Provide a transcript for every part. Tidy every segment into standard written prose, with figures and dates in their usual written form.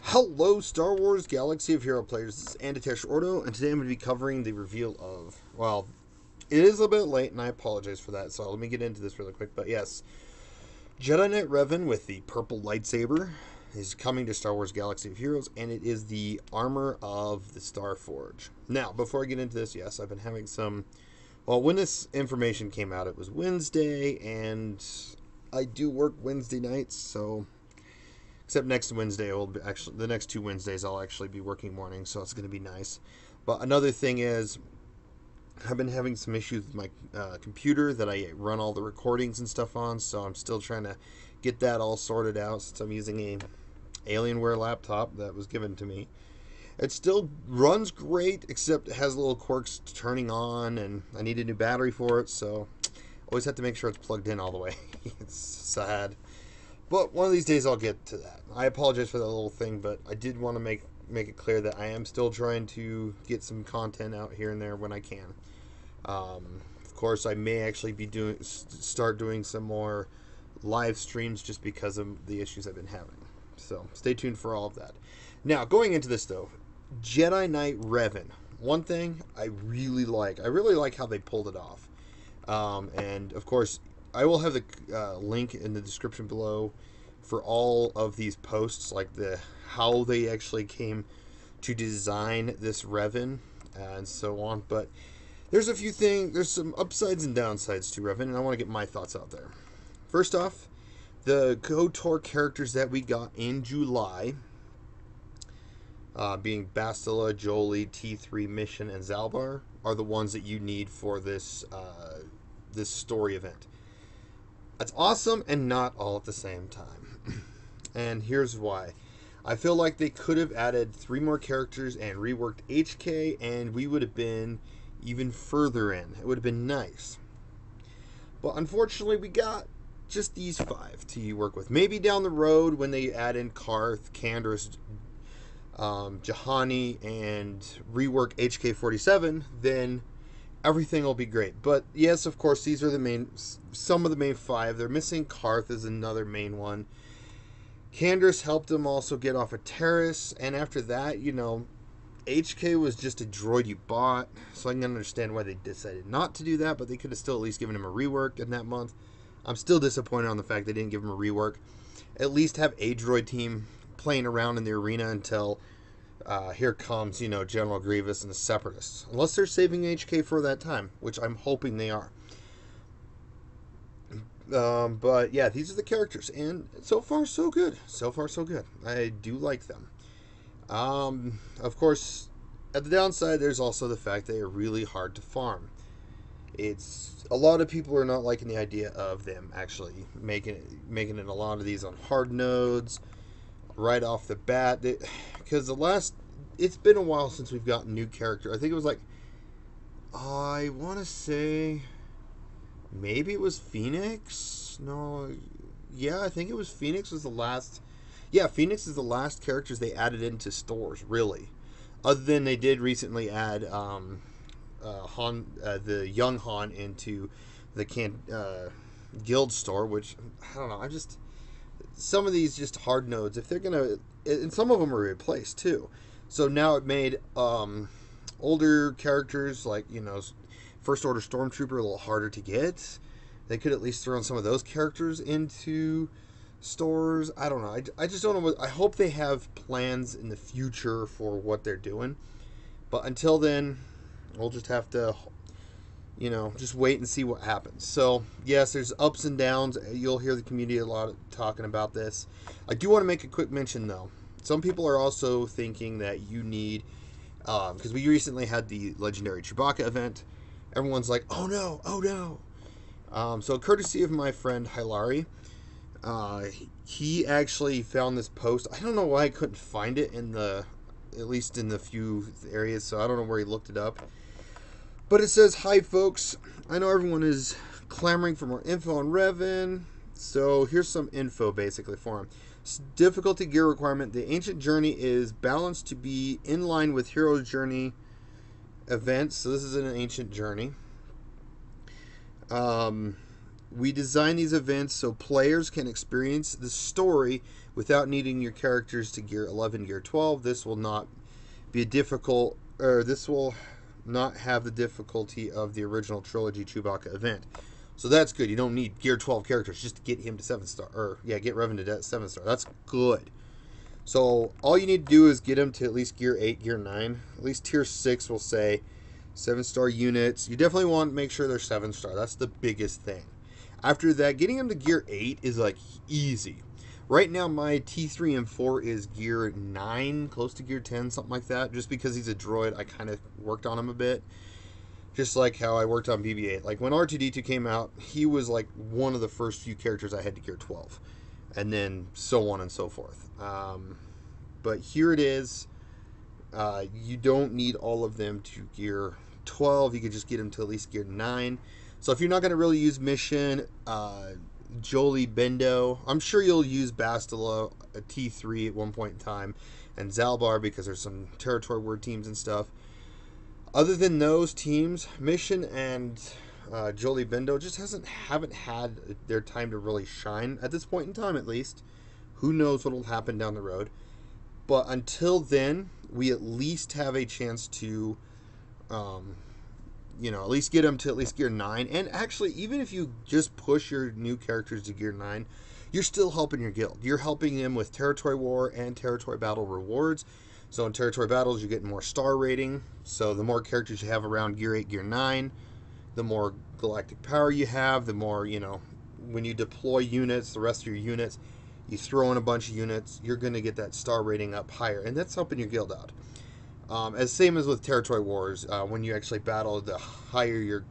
Hello, Star Wars Galaxy of Hero players. This is Antitesh Ordo, and today I'm going to be covering the reveal of. Well, it is a bit late, and I apologize for that. So let me get into this really quick. But yes, Jedi Knight Revan with the purple lightsaber is coming to Star Wars Galaxy of Heroes, and it is the armor of the Star Forge. Now, before I get into this, yes, I've been having some. Well, when this information came out, it was Wednesday, and I do work Wednesday nights, so. Except next Wednesday, the next two Wednesdays I'll actually be working mornings, so it's going to be nice. But another thing is, I've been having some issues with my computer that I run all the recordings and stuff on, so I'm still trying to get that all sorted out since I'm using a Alienware laptop that was given to me. It still runs great, except it has little quirks turning on, and I need a new battery for it, so always have to make sure it's plugged in all the way. It's sad. But one of these days I'll get to that. I apologize for that little thing, but I did want to make it clear that I am still trying to get some content out here and there when I can. Of course, I may actually be start doing some more live streams just because of the issues I've been having. So stay tuned for all of that. Now, going into this though, Jedi Knight Revan. One thing I really like how they pulled it off. And of course, I will have the link in the description below for all of these posts, like how they actually came to design this Revan and so on. But there's some upsides and downsides to Revan, and I want to get my thoughts out there. First off, the KOTOR characters that we got in July, being Bastila, Jolie, T3 Mission, and Zalbar, are the ones that you need for this story event. That's awesome and not all at the same time. And here's why. I feel like they could have added 3 more characters and reworked HK, and we would have been even further in. It would have been nice. But unfortunately, we got just these 5 to work with. Maybe down the road when they add in Karth, Canderous, Jahani, and rework HK-47, then everything will be great. But yes, of course, these are some of the main 5. They're missing Karth is another main one. Canderous helped him also get off a terrace, and after that, HK was just a droid you bought, so I can understand why they decided not to do that, but they could have still at least given him a rework in that month. I'm still disappointed on the fact they didn't give him a rework. At least have a droid team playing around in the arena until here comes, General Grievous and the Separatists. Unless they're saving HK for that time, which I'm hoping they are. But yeah, these are the characters, and so far so good. So far so good. I do like them. Of course, at the downside, there's also the fact they are really hard to farm. It's a lot of people are not liking the idea of them actually making it a lot of these on hard nodes right off the bat, because it's been a while since we've gotten new character. I think it was I want to say maybe it was Phoenix. No, yeah, I think it was Phoenix was the last. Yeah, Phoenix is the last characters they added into stores, really. Other than they did recently add Han, the young Han, into the guild store, which I don't know. Some of these just hard nodes, if they're gonna, and some of them are replaced too. So now it made older characters like First Order Stormtrooper a little harder to get. They could at least throw in some of those characters into stores. I don't know. I just don't know. I hope they have plans in the future for what they're doing. But until then, we'll just have to, just wait and see what happens. So, yes, there's ups and downs. You'll hear the community a lot talking about this. I do want to make a quick mention, though. Some people are also thinking that you need, because we recently had the Legendary Chewbacca event. Everyone's like, oh no, oh no. So, courtesy of my friend Hilari, he actually found this post. I don't know why I couldn't find it at least in the few areas, so I don't know where he looked it up. But it says, hi folks, I know everyone is clamoring for more info on Revan, so here's some info basically for him. Difficulty gear requirement, the Ancient Journey is balanced to be in line with Hero's Journey events, so this is an Ancient Journey. We design these events so players can experience the story without needing your characters to gear 11, gear 12. This will not be a difficult, or this will not have the difficulty of the original trilogy Chewbacca event. So that's good. You don't need gear 12 characters just to get him to 7-star, or yeah, get Revan to 7-star. That's good. So all you need to do is get him to at least gear 8, gear 9. At least tier 6 will say 7-star units. You definitely want to make sure they're 7-star. That's the biggest thing. After that, getting him to gear 8 is like easy. Right now, my T3 and 4 is gear 9, close to gear 10, something like that. Just because he's a droid, I kind of worked on him a bit. Just like how I worked on BB-8. Like when R2-D2 came out, he was like one of the first few characters I had to gear 12. And then so on and so forth. But here it is. You don't need all of them to gear 12. You could just get them to at least gear 9. So if you're not going to really use Mission, Jolie Bendo, I'm sure you'll use Bastila, a T3 at one point in time, and Zalbar because there's some territory war teams and stuff. Other than those teams, Mission and Jolie Bendo just haven't had their time to really shine at this point in time, at least. Who knows what will happen down the road? But until then, we at least have a chance to, at least get them to at least gear 9. And actually, even if you just push your new characters to gear 9, you're still helping your guild. You're helping them with territory war and territory battle rewards. So in territory battles, you're getting more star rating. So the more characters you have around gear 8, gear 9, the more galactic power you have, the more, when you deploy units, the rest of your units, you throw in a bunch of units, you're going to get that star rating up higher. And that's helping your guild out. As same as with territory wars, when you actually battle, the higher your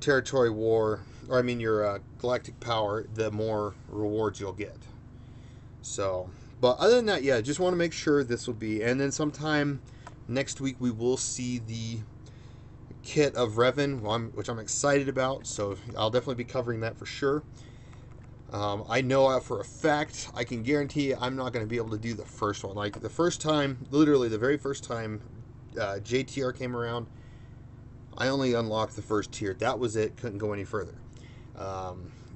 territory war, or your galactic power, the more rewards you'll get. So, but other than that, yeah, just want to make sure this will be, and then sometime next week we will see the kit of Revan, which I'm excited about, so I'll definitely be covering that for sure. I know for a fact, I can guarantee I'm not going to be able to do the first one. Like the first time, literally the very first time JTR came around, I only unlocked the first tier. That was it, couldn't go any further.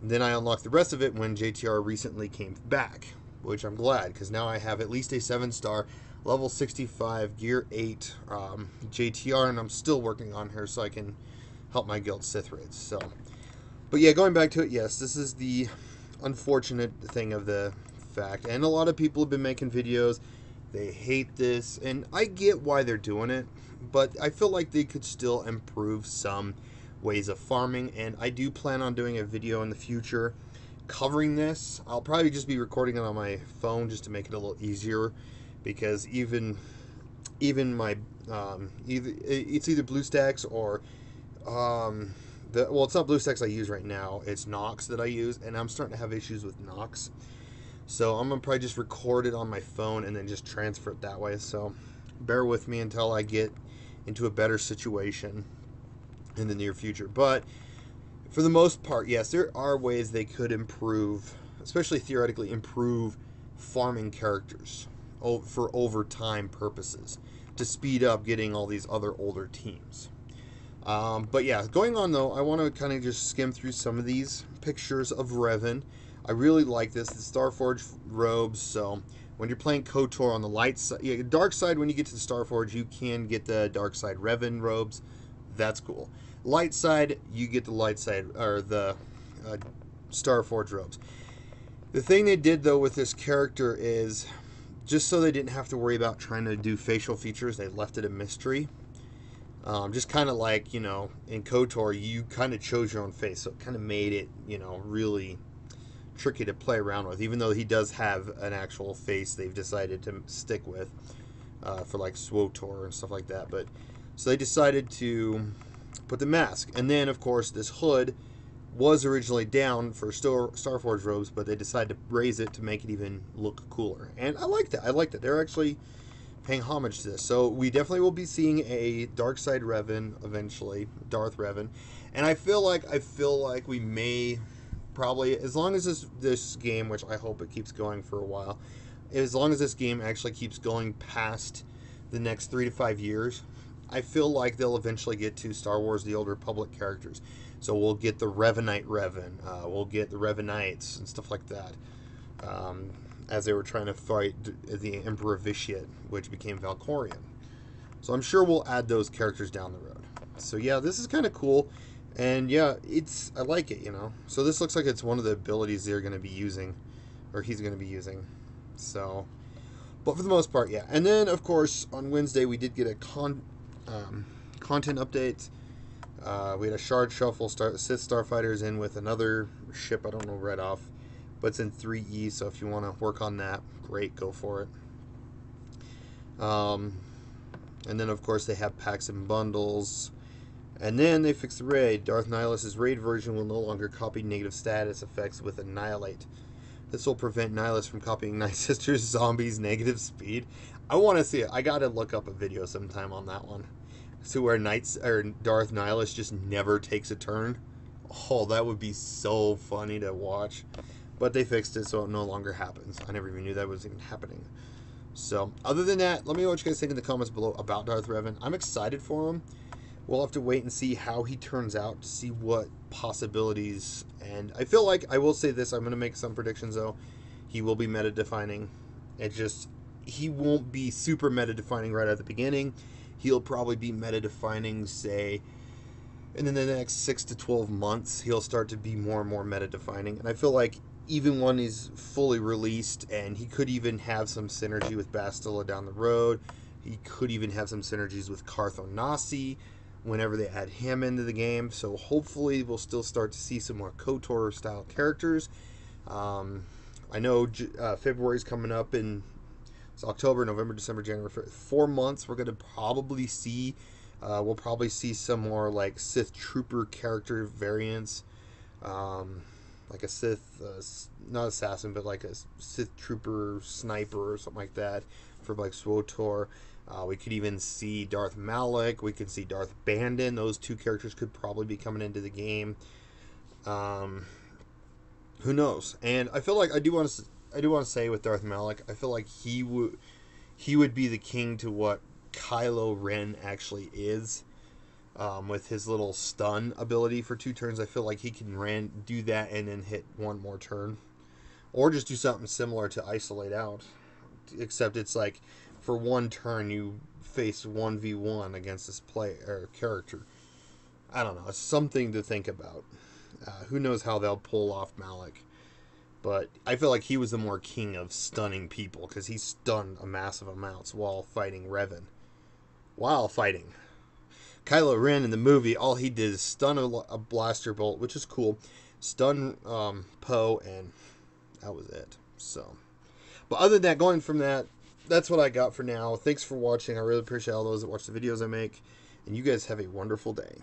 Then I unlocked the rest of it when JTR recently came back, which I'm glad, because now I have at least a 7-star, level 65, gear 8 JTR, and I'm still working on her so I can help my guild Sith raids. So, but yeah, going back to it, yes, this is the unfortunate thing of the fact, and a lot of people have been making videos. They hate this, and I get why they're doing it, but I feel like they could still improve some ways of farming, and I do plan on doing a video in the future covering this. I'll probably just be recording it on my phone just to make it a little easier, because even my it's either BlueStacks or it's not BlueStacks I use right now, it's Nox that I use, and I'm starting to have issues with Nox. So I'm going to probably just record it on my phone and then just transfer it that way. So bear with me until I get into a better situation in the near future. But for the most part, yes, there are ways they could improve, especially theoretically improve farming characters for overtime purposes to speed up getting all these other older teams. But yeah, going on though, I want to kind of just skim through some of these pictures of Revan. I really like this, the Starforge robes. So when you're playing KOTOR on the light side, yeah, dark side, when you get to the Starforge, you can get the dark side Revan robes. That's cool. Light side, you get the light side, or the Starforge robes. The thing they did though with this character is, just so they didn't have to worry about trying to do facial features, they left it a mystery. Just kind of like, in KOTOR, you kind of chose your own face, so it kind of made it, really tricky to play around with, even though he does have an actual face they've decided to stick with for like SWGOH and stuff like that. But so they decided to put the mask, and then of course this hood was originally down for Starforge robes, but they decided to raise it to make it even look cooler, and I like that. I like that they're actually paying homage to this. So we definitely will be seeing a dark side Revan eventually, Darth Revan, and I feel like we may probably, as long as this game, which I hope it keeps going for a while, as long as this game actually keeps going past the next 3 to 5 years, I feel like they'll eventually get to Star Wars: The Old Republic characters. So we'll get the Revan Knight Revan. We'll get the Revan Knights and stuff like that. As they were trying to fight the Emperor Vitiate, which became Valkorion. So I'm sure we'll add those characters down the road. So yeah, this is kind of cool. And yeah, I like it, you know. So this looks like it's one of the abilities they're going to be using, or he's going to be using. So, but for the most part, yeah. And then, of course, on Wednesday, we did get a content update. We had a shard shuffle. Sith Starfighters in with another ship. I don't know right off, but it's in 3E. So if you want to work on that, great, go for it. And then, of course, they have packs and bundles. And then they fixed the raid. Darth Nihilus' raid version will no longer copy negative status effects with Annihilate. This will prevent Nihilus from copying Night Sister's zombies' negative speed. I want to see it. I gotta look up a video sometime on that one. See where Darth Nihilus just never takes a turn. Oh, that would be so funny to watch. But they fixed it so it no longer happens. I never even knew that was even happening. So, other than that, let me know what you guys think in the comments below about Darth Revan. I'm excited for him. We'll have to wait and see how he turns out to see what possibilities. And I feel like, I will say this, I'm going to make some predictions though. He will be meta-defining. He won't be super meta-defining right at the beginning. He'll probably be meta-defining, say, and in the next 6 to 12 months, he'll start to be more and more meta-defining. And I feel like even when he's fully released, and he could even have some synergy with Bastila down the road, he could even have some synergies with Cartho Nasi whenever they add him into the game. So hopefully we'll still start to see some more KOTOR style characters. I know February's coming up, and it's October, November, December, January, 4 months. We're going to probably see, we'll probably see some more like Sith Trooper character variants. Like a Sith, not assassin, but like a Sith Trooper sniper or something like that for like SWGOH. We could even see Darth Malak. We could see Darth Bandon. Those two characters could probably be coming into the game. Who knows? And I feel like I do want to say with Darth Malak, I feel like he would be the king to what Kylo Ren actually is. With his little stun ability for 2 turns, I feel like he can do that and then hit 1 more turn. Or just do something similar to Isolate Out. Except it's like, for 1 turn, you face 1v1 against this character. I don't know. It's something to think about. Who knows how they'll pull off Malak. But I feel like he was the more king of stunning people, because he stunned a massive amounts while fighting Revan. Kylo Ren in the movie, all he did is stun a blaster bolt, which is cool. Stun Poe, and that was it. So, but other than that, going from that, that's what I got for now. Thanks for watching. I really appreciate all those that watch the videos I make. And you guys have a wonderful day.